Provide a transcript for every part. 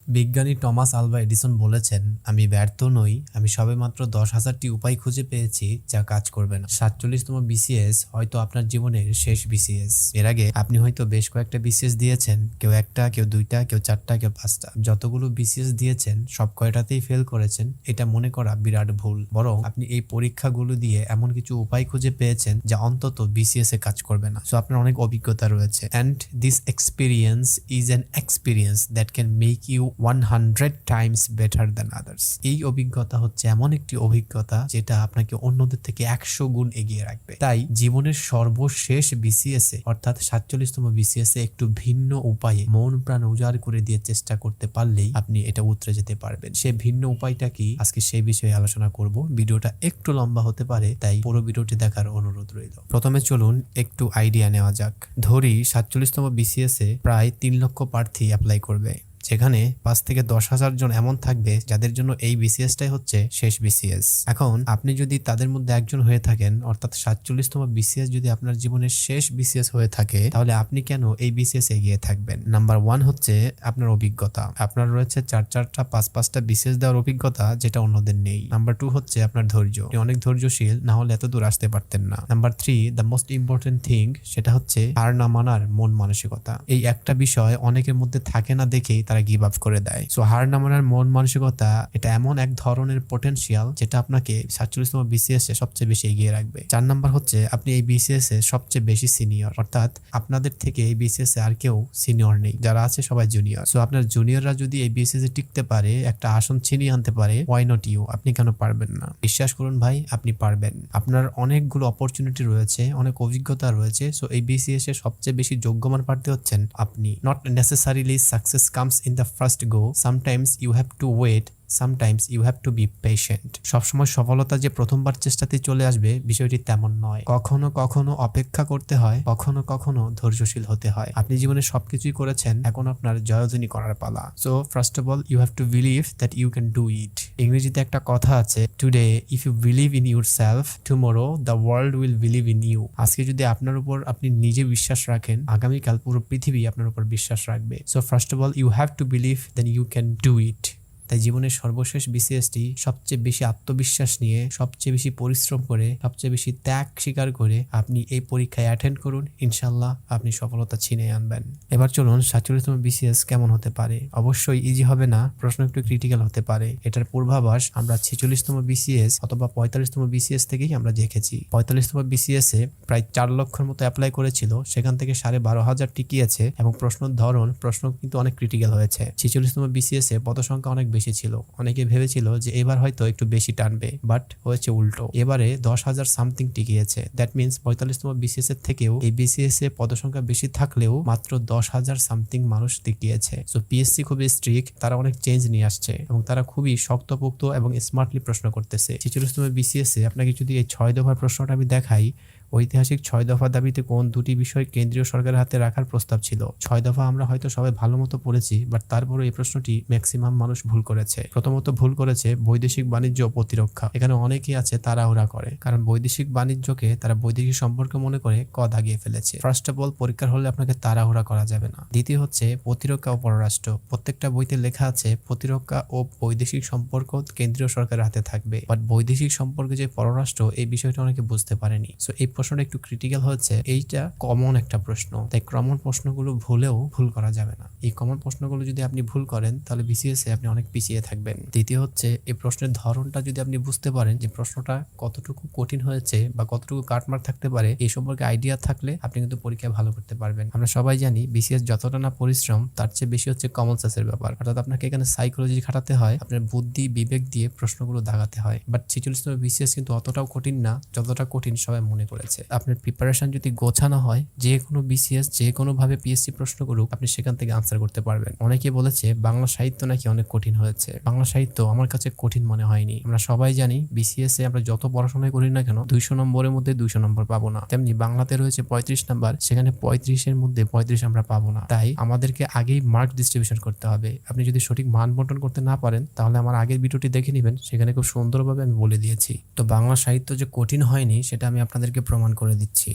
বিজ্ঞানী Thomas Alva Edison বলেছেন, আমি ব্যর্থ নই, আমি সবেমাত্র 10,000টি উপায় খুঁজে পেয়েছি যা কাজ করবে না। 47তম বিসিএস হয়তো আপনার জীবনের শেষ বিসিএস। এর আগে আপনি হয়তো বেশ কয়েকটা বিসিএস দিয়েছেন, কেউ একটা, কেউ দুইটা, কেউ চারটা, কেউ পাঁচটা। যতগুলো বিসিএস দিয়েছেন সব কয়টাতেই ফেল করেছেন, এটা মনে করা বিরাট ভুল। বরং আপনি এই পরীক্ষাগুলো দিয়ে এমন কিছু উপায় খুঁজে পেয়েছেন যা অন্তত বিসিএস এ কাজ করবে না। সো আপনার অনেক অভিজ্ঞতা রয়েছে, and this experience is an experience that can make you 100 times better than others. এই অভিজ্ঞতা হচ্ছে এমন একটি অভিজ্ঞতা যেটা আপনাকে অন্যদের থেকে 100 গুণ এগিয়ে রাখবে। তাই জীবনের সর্বশেষ বিসিএস এ অর্থাৎ 47তম বিসিএস এ একটু ভিন্ন উপায়ে মন প্রাণ উজাড় করে দিয়ে চেষ্টা করতে পারলেই আপনি এটা উতরে যেতে পারবেন। সে ভিন্ন উপায়টা কি, আজকে সেই বিষয়ে আলোচনা করব। ভিডিওটা একটু লম্বা হতে পারে, তাই পুরো ভিডিওটি দেখার অনুরোধ রইল। প্রথমে চলুন একটু আইডিয়া নেওয়া যাক। ধরি 47তম বিসিএস এ প্রায় 3 লক্ষ প্রার্থী অ্যাপ্লাই করবে, যেখানে 5 থেকে 10,000 জন এমন থাকবে যাদের জন্য এই বিসিএসটাই হচ্ছে শেষ বিসিএস। এখন আপনি যদি তাদের মধ্যে একজন হয়ে থাকেন, অর্থাৎ 47তম বিসিএস যদি আপনার জীবনের শেষ বিসিএস হয়ে থাকে, তাহলে আপনি কেন এই বিসিএস এগিয়ে থাকবেন? নাম্বার 1 হচ্ছে আপনার অভিজ্ঞতা। আপনার রয়েছে 4-4টা 5-5টা বিসিএস দেওয়ার অভিজ্ঞতা, যেটা অন্যদের নেই। নাম্বার 2 হচ্ছে আপনার ধৈর্য। আপনি অনেক ধৈর্যশীল, না হলে এত দূর আসতে পারতেন না। Number 3, the most important thing, সেটা হচ্ছে হার না মানার মন মানসিকতা। এই একটা বিষয় অনেকের মধ্যে থাকে না দেখেই তারা গিভ আপ করে দেয়। সো হার না মানার মন মানসিকতা, এটা এমন এক ধরনের পটেনশিয়াল যেটা আপনাকে 47তম বিসিএস এ সবচেয়ে বেশি এগিয়ে রাখবে। 4 নাম্বার হচ্ছে আপনি এই বিসিএস এ সবচেয়ে বেশি সিনিয়র, অর্থাৎ আপনাদের থেকে এই বিসিএস এ আর কেউ সিনিয়র নেই, যারা আছে সবাই জুনিয়র। সো আপনার জুনিয়ররা যদি এই বিসিএস এ টিকতে পারে, একটা আসন ছিনিয়ে আনতে পারে, ওয়াই নট ইউ? আপনি কেন পারবেন না? বিশ্বাস করুন ভাই, আপনি পারবেন। আপনার অনেকগুলো অপরচুনিটি রয়েছে, অনেক অভিজ্ঞতা রয়েছে। সো এই বিসিএস এ সবচেয়ে বেশি যোগ্যমান প্রার্থী হচ্ছেন আপনি। Not necessarily success comes in the first go. Sometimes you have to wait, sometimes you have to be patient. সবসময় সফলতা যে প্রথমবার চেষ্টাতে চলে আসবে, বিষয়টি তেমন নয়। কখনো কখনো অপেক্ষা করতে হয়, কখনো কখনো ধৈর্যশীল হতে হয়। আপনি জীবনে সবকিছুই করেছেন, এখন আপনার জয়ধ্বনি করার পালা। So first of all you have to believe that you can do it. ইংরেজিতে একটা কথা আছে, today if you believe in yourself, tomorrow the world will believe in you. আজকে যদি আপনার উপর আপনি নিজে বিশ্বাস রাখেন, আগামীকাল পুরো পৃথিবী আপনার উপর বিশ্বাস রাখবে। So first of all you have to believe then you can do it. তাই জীবনের সর্বশেষ বিসিএসটি সবচেয়ে বেশি আত্মবিশ্বাস নিয়ে, সবচেয়ে বেশি পরিশ্রম করে, সবচেয়ে বেশি ত্যাগ স্বীকার করে আপনি এই পরীক্ষায় অ্যাটেন্ড করুন। ইনশাল্লাহ আপনি সফলতা ছিনিয়ে আনবেন। এবার চলুন 47তম বিসিএস কেমন হতে পারে। অবশ্যই ইজি হবে না, প্রশ্ন একটু ক্রিটিক্যাল হতে পারে। এটার পূর্বাভাস আমরা 46তম বিসিএস অথবা 45তম বিসিএস থেকেই আমরা দেখেছি। 45তম বিসিএস এ প্রায় 4 লক্ষের মতো অ্যাপ্লাই করেছিল, সেখান থেকে 12,500 টিকিয়েছে এবং প্রশ্নের ধরন, প্রশ্ন কিন্তু অনেক ক্রিটিক্যাল হয়েছে। 46তম বিসিএস এ পদ সংখ্যা অনেক বেশি ছিল। অনেকে ভেবেছিল যে এবার হয়তো একটু বেশি টানবে, বাট হয়েছে উল্টো। এবারে 10,000 সামথিং টিকিয়েছে। দ্যাট মিনস 45তম বিসিএস এর থেকেও এই বিসিএস এ পদ সংখ্যা বেশি থাকলেও মাত্র 10,000 সামথিং মানুষ টিকিয়েছে। সো পিএসসি খুবই স্ট্রিক্ট, তারা অনেক চেঞ্জ নিয়ে আসছে এবং তারা খুবই শক্তপোক্ত এবং স্মার্টলি প্রশ্ন করতেছে। 46তম বিসিএস এ আপনাকে যদি এই 6 দফার প্রশ্নটা আমি দেখাই, ঐতিহাসিক 6 দফা দাবিতে কোন দুটি বিষয় কেন্দ্রীয় সরকারের হাতে রাখার প্রস্তাব ছিল? 6 দফা আমরা হয়তো সবাই ভালো মতো পড়েছি, বাট তারপরে এই প্রশ্নটি ম্যাক্সিমাম মানুষ ভুল করেছে। প্রথমত ভুল করেছে বৈদেশিক বাণিজ্য ও প্রতিরক্ষা। এখানে অনেকেই আছে তাড়াহুড়া করে, কারণ বৈদেশিক বাণিজ্যকে তারা বৈদেশিক সম্পর্ক মনে করে দাগিয়ে ফেলেছে। ফার্স্ট অফ অল, পরীক্ষার হলে আপনাকে তাড়াহুড়া করা যাবে না। দ্বিতীয় হচ্ছে প্রতিরক্ষা ও পররাষ্ট্র। প্রত্যেকটা বইতে লেখা আছে প্রতিরক্ষা ও বৈদেশিক সম্পর্ক কেন্দ্রীয় সরকারের হাতে থাকবে, বাট বৈদেশিক সম্পর্কে যে পররাষ্ট্র, এই বিষয়টা অনেকে বুঝতে পারেনি। সো এই প্রশ্নটা একটু ক্রিটিক্যাল হচ্ছে। এইটা কমন একটা প্রশ্ন, তাই কমন প্রশ্নগুলো ভুলেও ভুল করা যাবে না। এই কমন প্রশ্নগুলো যদি আপনি ভুল করেন, তাহলে বিসিএস এ আপনি অনেক পিছিয়ে থাকবেন। দ্বিতীয় হচ্ছে এই প্রশ্নের ধরনটা যদি আপনি বুঝতে পারেন যে প্রশ্নটা কতটুকু কঠিন হয়েছে বা কতটুকু কাটমার্ক থাকতে পারে, এই সম্পর্কে আইডিয়া থাকলে আপনি কিন্তু পরীক্ষায় ভালো করতে পারবেন। আমরা সবাই জানি বিসিএস যতটা না পরিশ্রম, তার চেয়ে বেশি হচ্ছে কমন সেন্সের ব্যাপার। অর্থাৎ আপনাকে এখানে সাইকোলজি খাটাতে হয়, আপনার বুদ্ধি বিবেক দিয়ে প্রশ্নগুলো দাগাতে হয়। বাট 46তম বিসিএস কিন্তু অতটাও কঠিন না যতটা কঠিন সবাই মনে করেছে। আপনার প্রিপারেশন যদি গোছানো হয়, যে কোনো বিসিএস যে কোনো ভাবে পিএসসি প্রশ্ন করুক, আপনি সেখান থেকে আনসার করতে পারবেন। অনেকে বলেছে বাংলা সাহিত্য নাকি অনেক কঠিন হয়েছে। বাংলা সাহিত্য আমার কাছে কঠিন মনে হয়নি। আমরা সবাই জানি বিসিএস এ আমরা যত পড়াশোনা করি না কেন, 200 নম্বরের মধ্যে 200 নম্বর পাবো না। তেমনি বাংলাতে রয়েছে 35 নাম্বার, সেখানে 35-এর মধ্যে 35 আমরা পাবো না। তাই আমাদেরকে আগেই মার্ক ডিস্ট্রিবিউশন করতে হবে। আপনি যদি সঠিক মান বন্টন করতে না পারেন, তাহলে আমার আগের ভিডিওটি দেখে নেবেন, সেখানে খুব সুন্দরভাবে আমি বলে দিয়েছি। তো বাংলা সাহিত্য যে কঠিন হয়নি, সেটা আমি আপনাদেরকে প্রমাণ করে দিচ্ছি।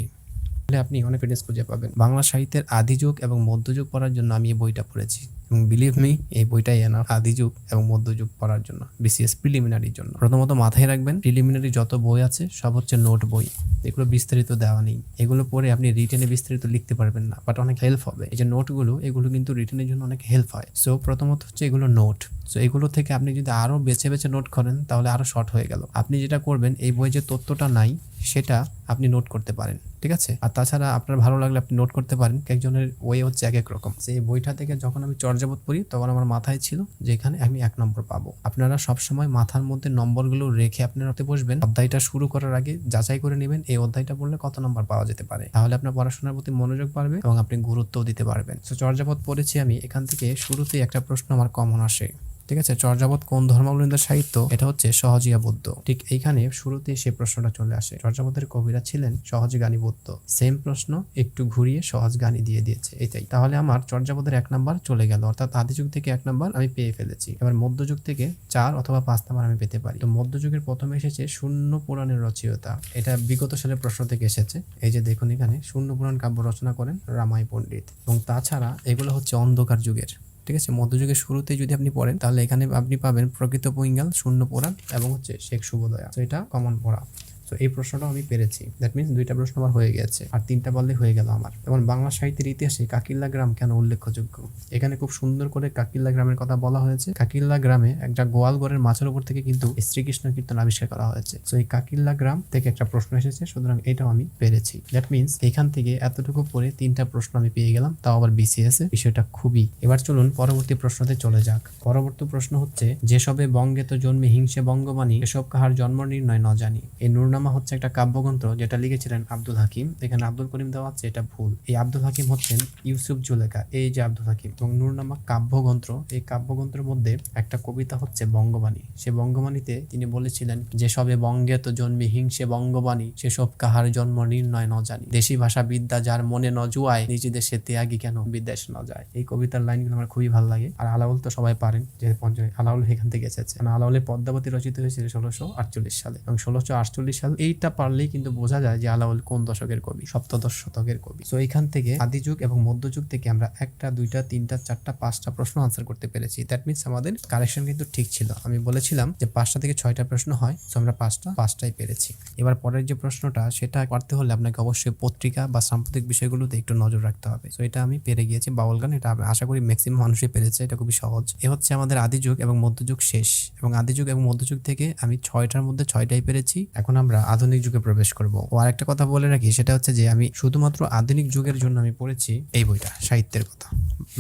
তাহলে আপনি অনেক রেফারেন্স খুঁজে পাবেন। বাংলা সাহিত্যের আদিযুগ এবং মধ্যযুগ পড়ার জন্য আমি এই বইটা পড়েছি এবং বিলিভ মি এই বইটাই এনাফ আদিযুগ এবং মধ্যযুগ পড়ার জন্য, বিসিএস প্রিলিমিনারির জন্য। প্রথমত মাথায় রাখবেন, প্রিলিমিনারি যত বই আছে সব হচ্ছে নোট বই, এগুলো বিস্তারিত দেওয়া নেই। এগুলো পড়ে আপনি রিটেনে বিস্তারিত লিখতে পারবেন না, বাট অনেক হেল্প হবে। এই যে নোটগুলো, এগুলো কিন্তু রিটেনের জন্য অনেক হেল্প হয়। সো প্রথমত হচ্ছে এগুলো নোট। সো এগুলো থেকে আপনি যদি আরো বেছে বেছে নোট করেন তাহলে আরো শর্ট হয়ে গেল। আপনি যেটা করবেন, এই বই যে তথ্যটা নাই সেটা আপনি নোট করতে পারেন, ঠিক আছে? আর তাছাড়া আপনার ভালো লাগলে আপনি নোট করতে পারেন, একজনের ওয়ে হচ্ছে এক এক রকম। সেই বইটা থেকে যখন আমি চর্যাপদ পড়ি তখন আমার মাথায় ছিল যে এখানে আমি 1 নম্বর পাবো। আপনারা সবসময় মাথার মধ্যে নম্বরগুলো রেখে আপনারা বসবেন, অধ্যায়টা শুরু করার আগে যাচাই করে নেবেন এই অধ্যায়টা পড়লে কত নম্বর পাওয়া যেতে পারে। তাহলে আপনার পড়াশোনার প্রতি মনোযোগ বাড়বে এবং আপনি গুরুত্বও দিতে পারবেন। তো চর্যাপদ পড়েছি আমি, এখান থেকে শুরুতেই একটা প্রশ্ন আমার কমন আসে, ঠিক আছে? চর্যাপদ কোন ধর্মাবলম্বীদের সাহিত্য? এটা হচ্ছে সহজিয়া বৌদ্ধ। ঠিক এইখানে শুরুতেই সেই প্রশ্নটা চলে আসে, চর্যাপদের কবিরা ছিলেন সহজগানী বৌদ্ধ। সেম প্রশ্ন একটু ঘুরিয়ে সহজগানী দিয়ে দিয়েছে, এটাই। তাহলে আমার চর্যাপদের 1 নাম্বার চলে গেল, অর্থাৎ আদিযুগ থেকে 1 নাম্বার আমি পেয়ে ফেলেছি। এবার মধ্যযুগ থেকে 4 অথবা 5 নাম্বার আমি পেতে পারি। তো মধ্যযুগের প্রথমে এসেছে শূন্য পুরাণের রচয়িতা, এটা বিগত সালের প্রশ্ন থেকে এসেছে। এই যে দেখুন এখানে, শূন্য পুরাণ কাব্য রচনা করেন রামাই পণ্ডিত। এবং তাছাড়া এগুলো হচ্ছে অন্ধকার যুগের, ঠিক আছে? মধ্যযুগের শুরুতে যদি আপনি পড়েন তাহলে এখানে আপনি পাবেন প্রকৃত পৈঙ্গাল, শূন্য পুরাণ এবং হচ্ছে শেখ শুভদয়া। তো এটা কমন পড়া। তো এই প্রশ্নটাও আমি পেরেছি, দ্যাট মিনস 2টা প্রশ্ন আমার হয়ে গেছে, আর 3টা বললে হয়ে গেল আমার। যেমন বাংলা সাহিত্যের ইতিহাসে কাকিল্লা গ্রাম কেন উল্লেখযোগ্য? এখানে খুব সুন্দর করে কাকিল্লা গ্রামের কথা বলা হয়েছে। কাকিল্লা গ্রামে একটা গোয়ালঘরের মাছের উপর থেকে কিন্তু শ্রীকৃষ্ণ কীর্তন আবিষ্কার করা হয়েছে। তো এই কাকিল্লা গ্রাম থেকে একটা প্রশ্ন এসেছে, সুতরাং এটাও আমি পেরেছি। দ্যাট মিনস এখান থেকে এতটুকু পরে 3টা প্রশ্ন আমি পেয়ে গেলাম, তাও আবার বিসিএস এ। বিষয়টা খুবই। এবার চলুন পরবর্তী প্রশ্নতে চলে যাক। পরবর্তী প্রশ্ন হচ্ছে, যেসবে বঙ্গে তো জন্মে হিংসে বঙ্গবাণী, এসব কাহার জন্ম নির্ণয় ন জানি। এই নূরনামা হচ্ছে একটা কাব্যগ্রন্থ যেটা লিখেছিলেন আব্দুল হাকিম। এখানে আব্দুল করিম দেওয়া আছে, এটা ভুল। এই আব্দুল হাকিম হচ্ছেন ইউসুফ জুলেখা, এই যে আব্দুল হাকিম। এবং নূরনামা কাব্যগ্রন্থ, এই কাব্যগ্রন্থের মধ্যে একটা কবিতা হচ্ছে বঙ্গবাণী। সে বঙ্গবাণীতে তিনি বলেছিলেন, যে সবে বঙ্গে তো জন্মে হিংসে বঙ্গবাণী, সেসব কাহার জন্ম নির্ণয় ন জানি। দেশি ভাষা বিদ্যা যার মনে ন জুয়ায়, নিজ দেশে ত্যাগী কেন বিদেশ ন যায়। এই কবিতার লাইনগুলো আমার খুবই ভালো লাগে। আর আলাউল তো সবাই পারেন, যে পঞ্চমী আলাউল এখান থেকে এসেছে। আলাউলের পদ্মাবতী রচিত হয়েছিল 1648 সালে, এবং 1648 সাল এইটা পারলেই কিন্তু বোঝা যায় যে আলাউল কোন দশকের কবি, সপ্তদশ শতকের কবি। তো এইখান থেকে আদিযুগ এবং মধ্যযুগ থেকে আমরা 1টা 2টা 3টা 4টা 5টা প্রশ্ন আনসার করতে পেরেছি। দ্যাট মিনস আমাদের কারেকশন কিন্তু ঠিক ছিল। আমি বলেছিলাম যে 5টা থেকে 6টা প্রশ্ন হয়, তো আমরা 5টাই পেরেছি। এবার পরের যে প্রশ্নটা, সেটা করতে হলে আপনাকে অবশ্যই পত্রিকা বা সাম্প্রতিক বিষয়গুলোতে একটু নজর রাখতে হবে। তো এটা আমি পেরে গিয়েছি। বাউল গান, এটা আশা করি ম্যাক্সিমাম মানুষই পেরেছে, এটা খুবই সহজ। এ হচ্ছে আমাদের আদিযুগ এবং মধ্যযুগ শেষ, এবং আদিযুগ এবং মধ্যযুগ থেকে আমি 6টার মধ্যে 6টাই পেরেছি। এখন আমরা আধুনিক যুগে প্রবেশ করব। ও আরেকটা কথা বলে রাখি, সেটা হচ্ছে যে আমি শুধুমাত্র আধুনিক যুগের জন্য আমি পড়েছি এই বইটা, সাহিত্যের কথা,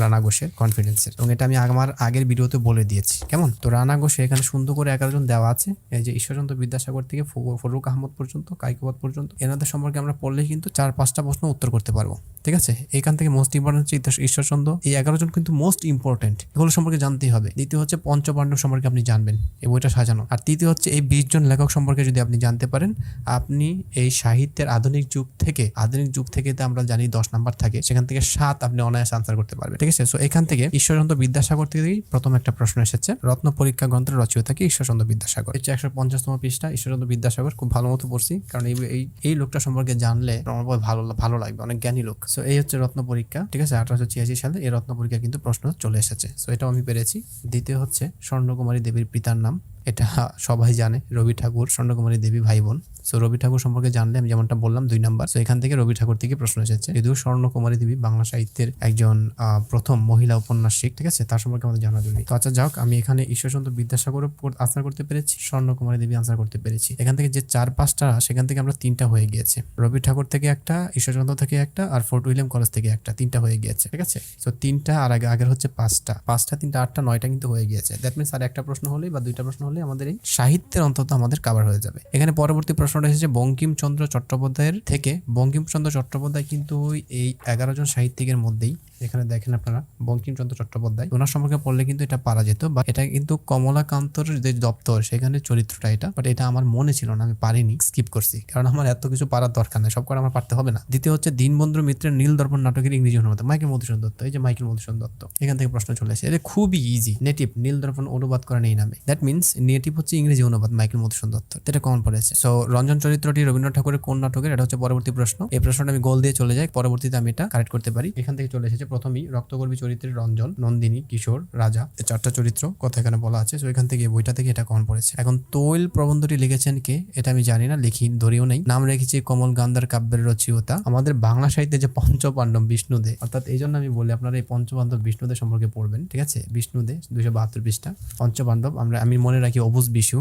রানা ঘোষের কনফিডেন্সের। এবং এটা আমি আমার আগের ভিডিওতে বলে দিয়েছি, কেমন? তো রানা ঘোষে এখানে সুন্দর করে 11 জন দেওয়া আছে। এই যে ঈশ্বরচন্দ্র বিদ্যাসাগর থেকে ফরুক আহমদ পর্যন্ত, কায়কোবাদ পর্যন্ত, এনাদের সম্পর্কে আমরা পড়লেই কিন্তু 4-5টা প্রশ্ন উত্তর করতে পারবো, ঠিক আছে? এখান থেকে মোস্ট ইম্পর্টেন্ট হচ্ছে ঈশ্বরচন্দ্র। এই 11 জন কিন্তু মোস্ট ইম্পর্টেন্ট, এগুলো সম্পর্কে জানতেই হবে। দ্বিতীয় হচ্ছে পঞ্চপাণ্ডব সম্পর্কে আপনি জানবেন, এই বইটা সাজানো। আর তৃতীয় হচ্ছে এই 20 জন লেখক সম্পর্কে যদি আপনি জানতে পারেন, আপনি এই সাহিত্যের আধুনিক যুগ থেকে আমরা জানি 10 নাম্বার থাকে, সেখান থেকে 7 আপনি অনায়াসে আনসার করতে পারবেন, ঠিক আছে? সো এখান থেকে ঈশ্বরচন্দ্র বিদ্যাসাগর থেকেই প্রথম একটা প্রশ্ন এসেছে। রত্ন পরীক্ষা গ্রন্থের রচয়িতা কি? ঈশ্বরচন্দ্র বিদ্যাসাগর। হচ্ছে 150তম পৃষ্ঠা, ঈশ্বরচন্দ্র বিদ্যাসাগর। খুব ভালো মতো পড়ছি, কারণ এই লোকটা সম্পর্কে জানলে আমার ভালো লাগবে, অনেক জ্ঞানী লোক। সো এই হচ্ছে রত্ন পরীক্ষা, ঠিক আছে? 1886 সালে এই রত্ন পরীক্ষা কিন্তু প্রশ্ন চলে এসেছে। সো এটাও আমি পেরেছি। দ্বিতীয় হচ্ছে স্বর্ণকুমারী দেবীর পিতার নাম, এটা সবাই জানে, রবি ঠাকুর, স্বর্ণকুমারী দেবী ভাই বোন। সো রবি ঠাকুর সম্পর্কে জানলে আমি যেমনটা বললাম 2 নাম্বার। সো এখান থেকে রবি ঠাকুর থেকে প্রশ্ন এসেছে। যদিও স্বর্ণকুমারী দেবী বাংলা সাহিত্যের একজন প্রথম মহিলা উপন্যাসিক, ঠিক আছে? তার সম্পর্কে আমাদের জানা জরুরি। তো আচ্ছা যাক, আমি এখানে ঈশ্বরচন্দ্র বিদ্যাসাগর আনসার করতে পেরেছি, স্বর্ণকুমারী দেবী আনসার করতে পেরেছি। এখান থেকে যে 4-5টা, সেখান থেকে আমরা 3টা হয়ে গিয়েছে। রবি ঠাকুর থেকে একটা, ঈশ্বরচন্দ্র থেকে একটা, আর ফোর্ট উইলিয়াম কলেজ থেকে একটা, 3টা হয়ে গিয়েছে, ঠিক আছে? সো 3টা, আর আগের হচ্ছে 5টা, 3টা 8টা 9টা কিন্তু হয়ে গিয়েছে। দ্যাট মিনস আর একটা প্রশ্ন হলেই বা 2টা প্রশ্ন হলেই আমাদের এই সাহিত্যের অন্তত আমাদের কভার হয়ে যাবে। এখানে পরবর্তী প্রশ্নটা এসেছে বঙ্কিমচন্দ্র চট্টোপাধ্যায়ের থেকে। বঙ্কিমচন্দ্র চট্টোপাধ্যায় কিন্তু এই 11 জন সাহিত্যিকের মধ্যেই এখানে দেখেন আপনারা বঙ্কিমচন্দ্র চট্টোপাধ্যায়, ওনার সম্পর্কে পড়লে কিন্তু এটা পারা যেত, বা এটা কিন্তু কমলাকান্তর যে দপ্তর সেখানে চরিত্রটা এটা, বাট এটা আমার মনে ছিল না, আমি পারিনি, স্কিপ করছি, কারণ আমার এত কিছু পারার দরকার নেই, সব করে আমার পারতে হবে না। দ্বিতীয় হচ্ছে দীনবন্ধু মিত্রের নীল দর্পণ নাটকের ইংরেজি অনুবাদ, মাইকেল মধুসূদন দত্ত। এই যে মাইকেল মধুসূদন দত্ত, এখান থেকে প্রশ্ন চলে আসে, এটা খুবই ইজি। নেটিভ নীল দর্পণ অনুবাদ করেন এই নামে, দ্যাট মিনস নেটিভ হচ্ছে ইংরেজি অনুবাদ মাইকেল মধুসূদন দত্ত, এটা কমন পড়েছে। সো রঞ্জন চরিত্রটি রবীন্দ্রনাথ ঠাকুরের কোন নাটকের, এটা হচ্ছে পরবর্তী প্রশ্ন। এই প্রশ্নটা আমি গোল দিয়ে চলে যাই, পরবর্তীতে আমি এটা কারেক্ট করতে পারি। এখান থেকে চলে এসেছে প্রথমেই রক্তকর্মী চরিত্রের রঞ্জন, নন্দিনী, কিশোর, রাজা, এই 4টা চরিত্র কথা এখানে বলা আছে। সো এখান থেকে বইটা থেকে এটা কমন পড়েছে। এখন তৈল প্রবন্ধটি লিখেছেন কে, এটা আমি জানি না, লিখি ধরিও নেই। নাম রেখেছি কমল গান্ধার কাব্যের রচয়িতা। আমাদের বাংলা সাহিত্যে যে পঞ্চপাণ্ডব বিষ্ণুদে, অর্থাৎ এই জন্য আমি বলি আপনারা এই পঞ্চপাণ্ডব বিষ্ণুদে সম্পর্কে পড়বেন, ঠিক আছে। বিষ্ণুদে 272 পৃষ্ঠা, পঞ্চপাণ্ডব আমি মনে রাখি অবুজ বিশু,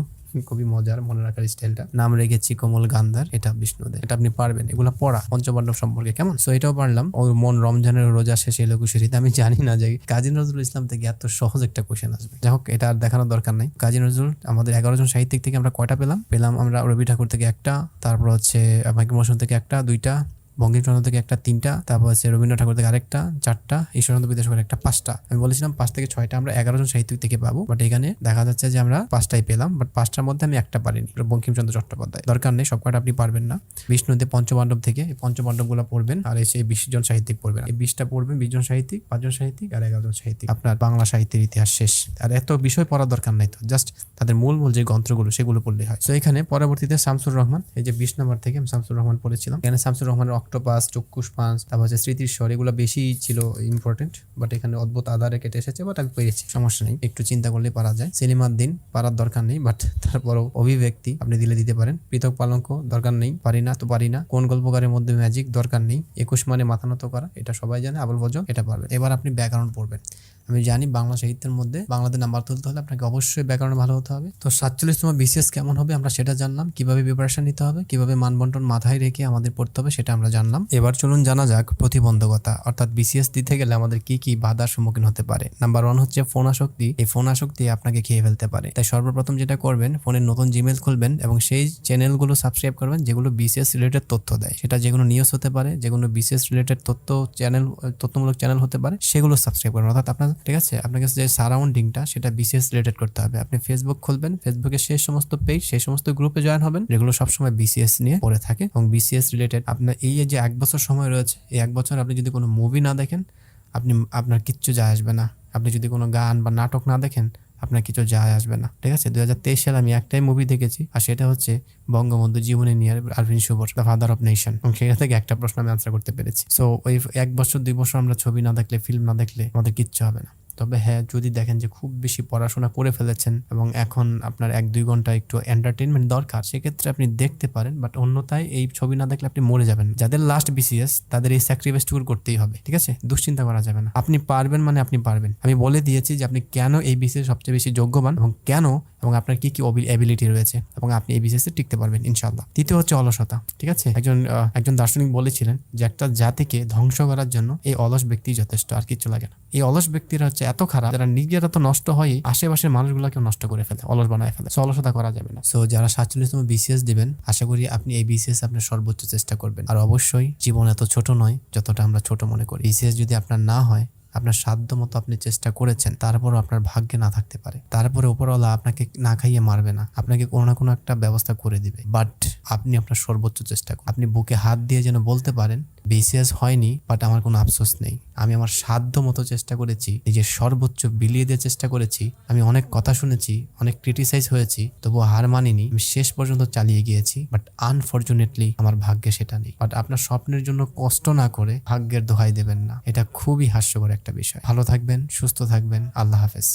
খুবই মজার মনে রাখার স্টাইলটা। নাম রেখেছি কমল গান্ধার, এটা বিষ্ণুদে, এটা আপনি পারবেন, এগুলো পড়া পঞ্চপাণ্ডব সম্পর্কে, কেমন। সো এটাও পারলাম। ও মন রমজানের রোজা শেষে এলো কুশিরিতে, আমি জানি না যে কাজী নজরুল ইসলাম থেকে এত সহজ একটা কোশ্চেন আসবে। যাই হোক, এটা আর দেখানোর দরকার নাই। কাজী নজরুল আমাদের 11 জন সাহিত্যিক থেকে আমরা কয়টা পেলাম আমরা রবি ঠাকুর থেকে একটা, তারপর হচ্ছে মাইকেল মধুসূদন থেকে একটা, 2টা, বঙ্কিমচন্দ্র থেকে একটা, 3টা, তারপর হচ্ছে রবীন্দ্রনাথ ঠাকুর থেকে আরেকটা, 4টা, ঈশ্বরচন্দ্র বিদ্যাসাগর একটা, 5টা। আমি বলেছিলাম 5 থেকে 6টা আমরা 11 জন সাহিত্যিক থেকে পাবো, বাট এখানে দেখা যাচ্ছে যে আমরা 5টাই পেলাম, বাট 5টার মধ্যে আমি একটা পারিনি, বঙ্কিমচন্দ্র চট্টোপাধ্যায়। দরকার নেই, সব কয়টা আপনি পারবেন না। বিষ্ণুতে পঞ্চপাণ্ডব থেকে এই পঞ্চপাণ্ডবগুলো পড়বেন, আর এসে 20 জন সাহিত্যিক পড়বেন, এই 20টা পড়বেন, 20 জন সাহিত্যিক, 5 জন সাহিত্যিক আর 11 জন সাহিত্যিক, আপনার বাংলা সাহিত্যের ইতিহাস শেষ। আর এত বিষয় পড়ার দরকার নাই তো, জাস্ট তাদের মূল যে গ্রন্থগুলো সেগুলো পড়লেই হয়। তো এখানে পরবর্তীতে শামসুর রহমান, এই যে 20 নম্বর থেকে আমি শামসুর রহমান পড়েছিলাম। এখানে শামসুর রহমানের অক্টোপাস, চক্ষুষ পাঁচ, তারপর হচ্ছে স্মৃতির স্বর, এগুলো বেশি ছিল ইম্পর্টেন্ট, বাট এখানে অদ্ভুত আধারে কেটে এসেছে, বাট আমি পেরেছি, সমস্যা নেই, একটু চিন্তা করলে পারা যায়। সেলিমার দিন পারার দরকার নেই, বাট তারপরও অভিব্যক্তি আপনি দিতে পারেন। পৃথক পালঙ্ক দরকার নেই, পারি না। কোন গল্পকারের মধ্যে ম্যাজিক দরকার নেই। 21 মানে মাথা নত করা, এটা সবাই জানে। আবুল ফজল, এটা পারবেন। এবার আপনি ব্যাকরণ পড়বেন। আমি জানি বাংলা সাহিত্যের মধ্যে বাংলাতে নাম্বার তুলতে হলে আপনাকে অবশ্যই ব্যাকরণ ভালো হতে হবে। তো 47তম বিসিএস কেমন হবে আমরা সেটা জানলাম, কিভাবে প্রিপারেশন নিতে হবে, কিভাবে মানবন্টন মাথায় রেখে আমাদের পড়তে হবে সেটা আমরা জানলাম। এবার চলুন জানা যাক প্রতিবন্ধকতা, অর্থাৎ বিসিএস দিতে গেলে আমাদের কি কি বাধার সম্মুখীন হতে পারে। নাম্বার 1 হচ্ছে ফোন আসক্তি। এই ফোন আসক্তি আপনাকে খেয়ে ফেলতে পারে। তাই সর্বপ্রথম যেটা করবেন, ফোনের নতুন জিমেল খুলবেন এবং সেই চ্যানেলগুলো সাবস্ক্রাইব করবেন যেগুলো বিসিএস রিলেটেড তথ্য দেয়। সেটা যেগুলো নিউজ হতে পারে, যেগুলো বিসিএস রিলেটেড তথ্যমূলক চ্যানেল হতে পারে, সেগুলো সাবস্ক্রাইব করবেন। অর্থাৎ আপনার, ঠিক আছে, আপনাকে যে সারাউন্ডিংটা সেটা বিসিএস রিলেটেড করতে হবে। আপনি ফেসবুক খুলবেন, ফেসবুকে সেই সমস্ত পেজ, সেই সমস্ত গ্রুপে জয়েন হবেন যেগুলো সবসময় বিসিএস নিয়ে পড়ে থাকে এবং বিসিএস রিলেটেড। আপনার এই যে 1 বছর সময় রয়েছে, এই 1 বছর আপনি যদি কোনো মুভি না দেখেন, আপনার কিচ্ছু যায় আসবে না। আপনি যদি কোনো গান বা নাটক না দেখেন, আপনার কিছু যায় আসবে না, ঠিক আছে। 2023 সালে আমি একটাই মুভি দেখেছি, আর সেটা হচ্ছে বঙ্গবন্ধু জীবনী নিয়ে আরভিন শুভর, দ্য ফাদার অফ নেশন, এবং সেটা থেকে একটা প্রশ্ন আমি আনসার করতে পেরেছি। সো ওই 1 বছর 2 বছর আমরা ছবি না দেখলে, ফিল্ম না দেখলে আমাদের কিচ্ছু হবে না। তবে হ্যাঁ, যদি দেখেন যে খুব বেশি পড়াশোনা করে ফেলেছেন এবং এখন আপনার 1-2 ঘন্টা একটু এন্টারটেনমেন্ট দরকার, সেক্ষেত্রে আপনি দেখতে পারেন, বাট অন্যথায় এই ছবি না দেখলে আপনি মরে যাবেন। যাদের লাস্ট বিসিএস তাদের এই স্যাক্রিফাইসটুকু করতেই হবে, ঠিক আছে। দুশ্চিন্তা করা যাবে না, আপনি পারবেন মানে আপনি পারবেন। আমি বলে দিয়েছি যে আপনি কেন এই বিসিএস সবচেয়ে বেশি যোগ্যবান এবং আপনার কি কি এবিলিটি রয়েছে, এবং আপনি এই বিসিএস এ টিকতে পারবেন ইনশাআল্লাহ। তৃতীয় হচ্ছে অলসতা, ঠিক আছে। একজন দার্শনিক বলেছিলেন যে একটা জাতিকে ধ্বংস করার জন্য এই অলস ব্যক্তি যথেষ্ট, আর কিছু লাগে না। এই অলস ব্যক্তিরা হচ্ছে এত খারাপ, যারা নিজেরা তো নষ্ট হয়, আশেপাশের মানুষগুলোকে নষ্ট করে ফেলে, অলস বানায় ফেলে। সো অলসতা করা যাবে না। সো যারা 47তম বিসিএস দিবেন, আশা করি আপনি এই বিসিএস আপনার সর্বোচ্চ চেষ্টা করবেন। আর অবশ্যই জীবন এত ছোট নয় যতটা আমরা ছোট মনে করি। বিসিএস যদি আপনার না হয়, আপনার সাধ্য মতো আপনি চেষ্টা করেছেন, তারপরও আপনার ভাগ্যে না থাকতে পারে, তারপরে উপরওয়ালা আপনাকে না খাইয়ে মারবে না, আপনাকে কোনো না কোনো একটা ব্যবস্থা করে দিবে। বাট আপনি আপনার সর্বোচ্চ চেষ্টা করুন। আপনি বুকে হাত দিয়ে যেন বলতে পারেন, বিসিএস হয়নি, বাট আমার কোনো আফসোস নেই, আমি আমার সাধ্য মতো চেষ্টা করেছি, নিজের সর্বোচ্চ বিলিয়ে দিয়ে চেষ্টা করেছি। আমি অনেক কথা শুনেছি, অনেক ক্রিটিসাইজ হয়েছি, তবুও হার মানিনি, আমি শেষ পর্যন্ত চালিয়ে গিয়েছি। বাট আনফরচুনেটলি আমার ভাগ্যে সেটা নেই। বাট আপনার স্বপ্নের জন্য কষ্ট না করে ভাগ্যের দোহাই দেবেন না, এটা খুবই হাস্যকর একটা বিষয়। ভালো থাকবেন, সুস্থ থাকবেন, আল্লাহ হাফেজ।